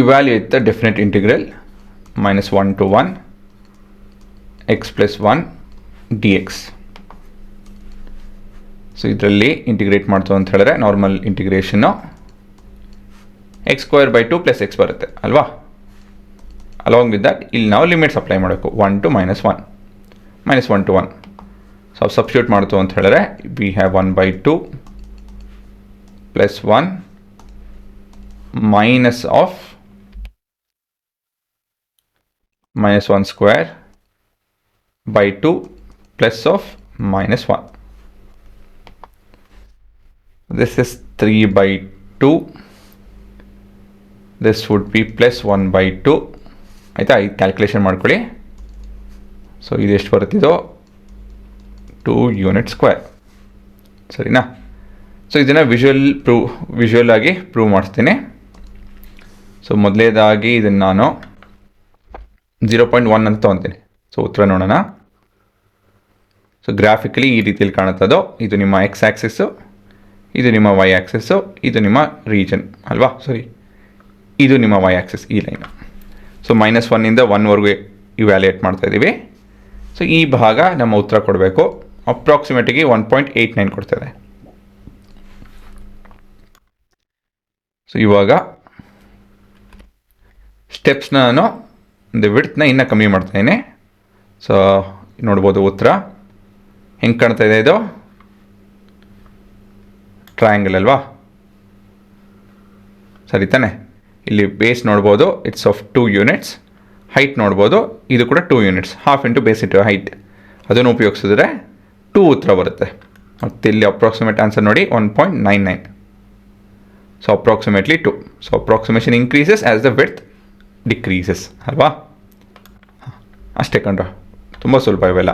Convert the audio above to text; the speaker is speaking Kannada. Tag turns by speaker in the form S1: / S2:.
S1: evaluate the definite integral minus 1 to 1 x plus 1 dx. So ಇದರಲ್ಲಿ ಇಂಟಿಗ್ರೇಟ್ ಮಾಡ್ತು ಅಂತ ಹೇಳಿದ್ರೆ normal ಇಂಟಿಗ್ರೇಷನ್ನು X square by 2 plus X ಬರುತ್ತೆ ಅಲ್ವಾ. ಅಲಾಂಗ್ ವಿತ್ ದಟ್ ಇಲ್ಲಿ ನಾವು ಲಿಮಿಟ್ಸ್ ಅಪ್ಲೈ ಮಾಡಬೇಕು 1 to -1 -1 to 1. ಸೊ ಸಬ್ಸ್ಟಿಟ್ಯೂಟ್ ಮಾಡ್ತು ಅಂತ ಹೇಳಿದ್ರೆ we have 1 by 2 plus 1 minus of -1 square by 2 plus of -1. This is 3 by 2. This would be plus 1 by 2. ಆಯಿತಾ, ಇದು ಕ್ಯಾಲ್ಕುಲೇಷನ್ ಮಾಡ್ಕೊಳ್ಳಿ. ಸೊ ಇದು ಎಷ್ಟು ಬರುತ್ತಿದೋ 2 ಯೂನಿಟ್ ಸ್ಕ್ವೇರ್, ಸರಿನಾ. ಸೊ ಇದನ್ನು ವಿಜುವಲ್ ಆಗಿ ಪ್ರೂವ್ ಮಾಡಿಸ್ತೀನಿ. ಸೊ ಮೊದಲೇದಾಗಿ ಇದನ್ನು ನಾನು 0.1 ಅಂತ ತೊಗೊತೀನಿ. ಸೊ ಉತ್ತರ ನೋಡೋಣ. ಸೊ ಗ್ರಾಫಿಕಲಿ ಈ ರೀತಿಯಲ್ಲಿ ಕಾಣುತ್ತದೋ, ಇದು ನಿಮ್ಮ ಎಕ್ಸ್ ಆ್ಯಕ್ಸಿಸ್ಸು, ಇದು ನಿಮ್ಮ ವೈ ಆ್ಯಕ್ಸಿಸ್ಸು, ಇದು ನಿಮ್ಮ ರೀಜನ್ ಅಲ್ವಾ, ಸಾರಿ ಇದು ನಿಮ್ಮ ವೈ ಆ್ಯಕ್ಸಿಸ್ ಈ ಲೈನು. ಸೊ -1ಇಂದ 1ವರೆಗೂ ಇವ್ಯಾಲ್ಯೂಯೇಟ್ ಮಾಡ್ತಾ ಇದ್ದೀವಿ. ಸೊ ಈ ಭಾಗ ನಮ್ಮ ಉತ್ತರ ಕೊಡಬೇಕು. ಅಪ್ರಾಕ್ಸಿಮೇಟಿಗೆ 1.89 ಕೊಡ್ತದೆ. ಸೊ ಇವಾಗ ಸ್ಟೆಪ್ಸ್ನ ನಾನು ಒಂದು ವಿಡ್ತ್ನ ಇನ್ನೂ ಕಮ್ಮಿ ಮಾಡ್ತಾಯಿದ್ದೀನಿ. ಸೊ ನೋಡ್ಬೋದು ಉತ್ತರ ಹೆಂಗೆ ಕಾಣ್ತಾ ಇದೆ. ಇದು ಟ್ರಯಾಂಗಲ್ ಅಲ್ವಾ, ಸರಿ ತಾನೆ. ಇಲ್ಲಿ ಬೇಸ್ ನೋಡ್ಬೋದು, ಇಟ್ಸ್ ಆಫ್ 2 ಯೂನಿಟ್ಸ್. ಹೈಟ್ ನೋಡ್ಬೋದು, ಇದು ಕೂಡ 2 units, half into base into height. ಅದನ್ನು ಉಪಯೋಗಿಸಿದ್ರೆ 2 ಉತ್ತರ ಬರುತ್ತೆ. ಮತ್ತು ಇಲ್ಲಿ ಅಪ್ರಾಕ್ಸಿಮೇಟ್ ಆನ್ಸರ್ ನೋಡಿ 1.99. So approximately 2. So approximation increases as the width decreases ಅಲ್ವಾ. ಅಷ್ಟೇ ಕಂಡ್ರ, ತುಂಬ ಸುಲಭ ಇವೆಲ್ಲ.